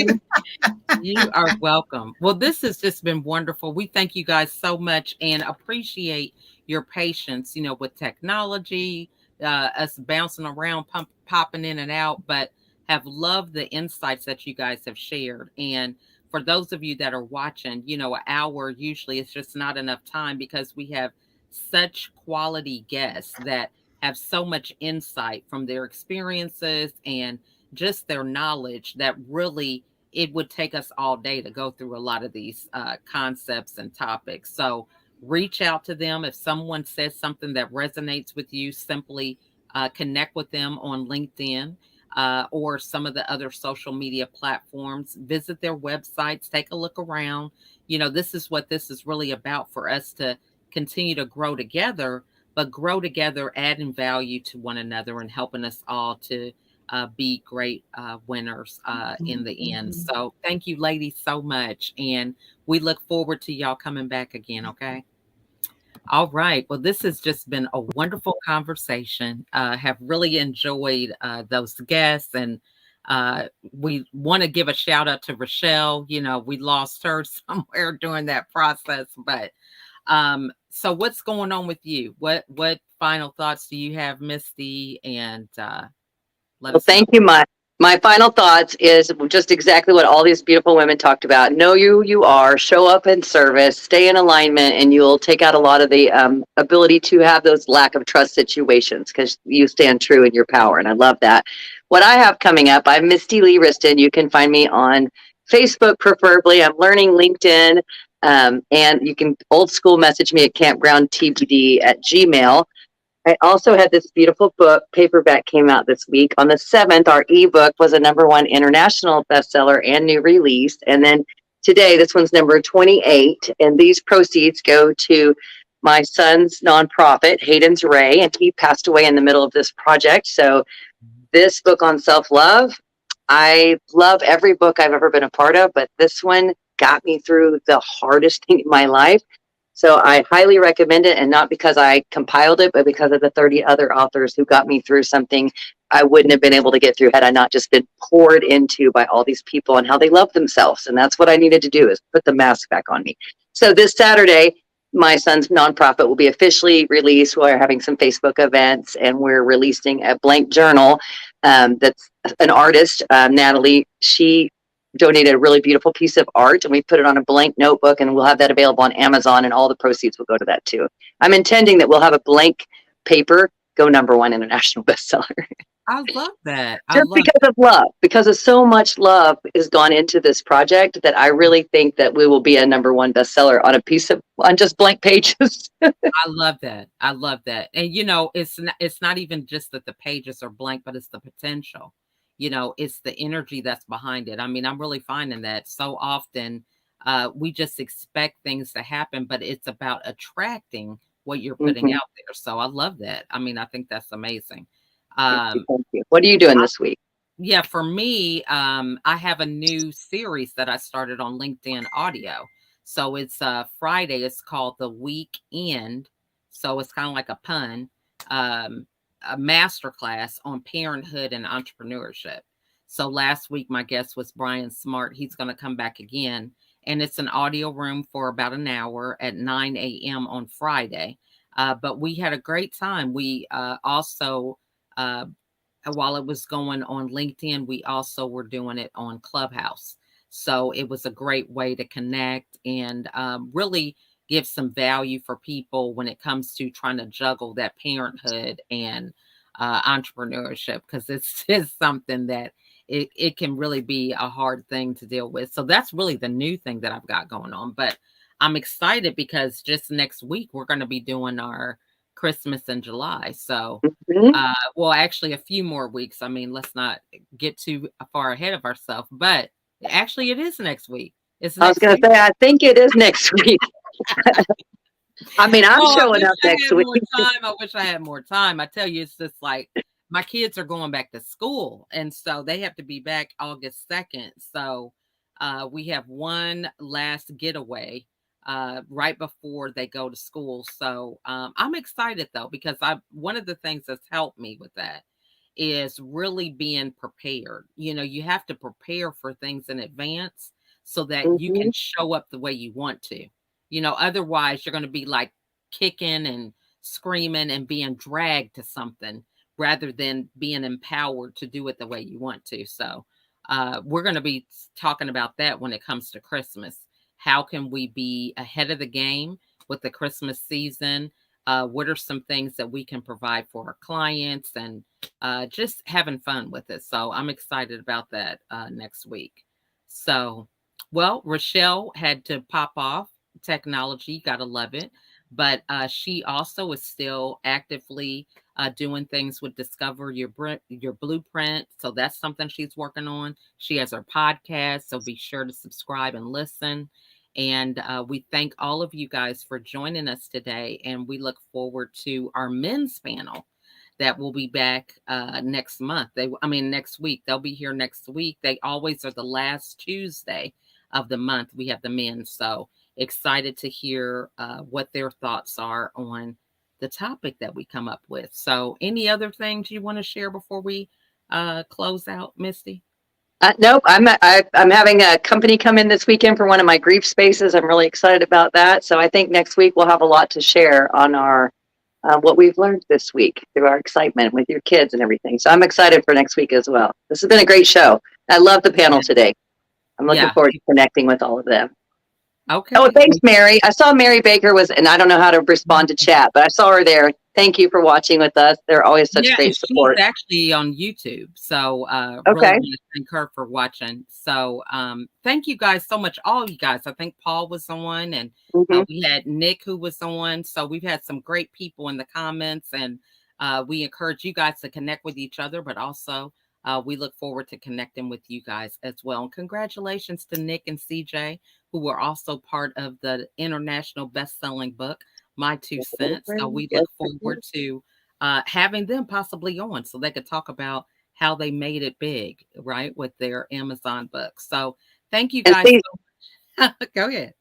You are welcome. Well, this has just been wonderful. We thank you guys so much and appreciate your patience, you know, with technology, us bouncing around, popping in and out, but have loved the insights that you guys have shared. And for those of you that are watching, you know, an hour usually is just not enough time because we have such quality guests that have so much insight from their experiences and just their knowledge that really it would take us all day to go through a lot of these concepts and topics. So reach out to them. If someone says something that resonates with you, simply connect with them on LinkedIn. Or some of the other social media platforms, visit their websites, take a look around. You know, this is what this is really about, for us to continue to grow together, but grow together, adding value to one another and helping us all to be great winners in the end. So thank you, ladies, so much. And we look forward to y'all coming back again. Okay. All right. Well, this has just been a wonderful conversation. Have really enjoyed those guests. And we want to give a shout out to Rochelle. You know, we lost her somewhere during that process. But so what's going on with you? What final thoughts do you have, Misty? And thank you. My final thoughts is just exactly what all these beautiful women talked about. Know who you are, show up in service, stay in alignment, and you'll take out a lot of the ability to have those lack of trust situations because you stand true in your power. And I love that. What I have coming up, I'm Misty Lee Riston. You can find me on Facebook, preferably. I'm learning LinkedIn. And you can old school message me at campgroundtbd@gmail.com. I also had this beautiful book, paperback, came out this week. On the 7th, our ebook was a #1 international bestseller and new release. And then today, this one's number 28. And these proceeds go to my son's nonprofit, Hayden's Ray, and he passed away in the middle of this project. So this book on self-love, I love every book I've ever been a part of, but this one got me through the hardest thing in my life. So I highly recommend it, and not because I compiled it, but because of the 30 other authors who got me through something I wouldn't have been able to get through had I not just been poured into by all these people and how they love themselves. And that's what I needed to do, is put the mask back on me. So this Saturday, my son's nonprofit will be officially released. We're having some Facebook events, and we're releasing a blank journal that's an artist, Natalie. She donated a really beautiful piece of art, and we put it on a blank notebook, and we'll have that available on Amazon, and all the proceeds will go to that too. I'm intending that we'll have a blank paper go #1 international bestseller. I love that. Just because of love, because of so much love has gone into this project, that I really think that we will be a #1 bestseller on just blank pages. I love that. I love that. And it's not even just that the pages are blank, but it's the potential. It's the energy that's behind it. I mean, I'm really finding that so often we just expect things to happen, but it's about attracting what you're putting out there. So I love that. I mean, I think that's amazing. Thank you. What are you doing this week? Yeah, for me, I have a new series that I started on LinkedIn Audio. So it's Friday. It's called The Weekend. So it's kind of like a pun, a masterclass on parenthood and entrepreneurship. So last week, my guest was Brian Smart. He's going to come back again. And it's an audio room for about an hour at 9 a.m. on Friday. But we had a great time. We also... while it was going on LinkedIn, we also were doing it on Clubhouse. So it was a great way to connect and really give some value for people when it comes to trying to juggle that parenthood and entrepreneurship, because it's something that it can really be a hard thing to deal with. So that's really the new thing that I've got going on. But I'm excited because just next week, we're going to be doing our Christmas in July. So, well, actually a few more weeks. I mean, let's not get too far ahead of ourselves, but actually it is next week. I was going to say, I think it is next week. I mean, I'm showing up next week. I wish I had more time. I tell you, it's just like my kids are going back to school, and so they have to be back August 2nd. So we have one last getaway right before they go to school. So I'm excited though, because one of the things that's helped me with that is really being prepared. You have to prepare for things in advance so that you can show up the way you want to. Otherwise you're going to be like kicking and screaming and being dragged to something rather than being empowered to do it the way you want to. So we're going to be talking about that when it comes to Christmas. How can we be ahead of the game with the Christmas season? What are some things that we can provide for our clients, and just having fun with it. So I'm excited about that next week. So, well, Rochelle had to pop off. Technology, gotta love it. But she also is still actively doing things with Discover Your Blueprint. So that's something she's working on. She has her podcast, so be sure to subscribe and listen. And we thank all of you guys for joining us today. And we look forward to our men's panel that will be back next month. Next week. They'll be here next week. They always are the last Tuesday of the month. We have the men. So excited to hear what their thoughts are on the topic that we come up with. So any other things you want to share before we close out, Misty? Nope. I'm having a company come in this weekend for one of my grief spaces. I'm really excited about that. So I think next week we'll have a lot to share on our what we've learned this week through our excitement with your kids and everything. So I'm excited for next week as well. This has been a great show. I love the panel today. I'm looking forward to connecting with all of them. Okay. Oh, thanks, Mary. I saw Mary Baker and I don't know how to respond to chat, but I saw her there. Thank you for watching with us. They're always such great support. She's actually on YouTube. So really want to thank her for watching. So thank you guys so much. All you guys. I think Paul was on, and we had Nick who was on. So we've had some great people in the comments, and we encourage you guys to connect with each other, but also we look forward to connecting with you guys as well. And congratulations to Nick and CJ, who were also part of the international best-selling book, My 2 Cents. So we look forward to having them possibly on so they could talk about how they made it big, right, with their Amazon books. So thank you guys so much. Go ahead.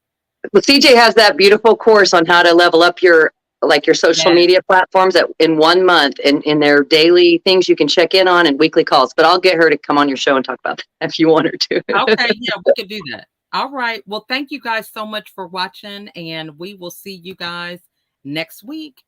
Well, CJ has that beautiful course on how to level up your social media platforms in 1 month, and in their daily things you can check in on and weekly calls. But I'll get her to come on your show and talk about that if you want her to. Okay, yeah, we could do that. All right. Well, thank you guys so much for watching, and we will see you guys next week.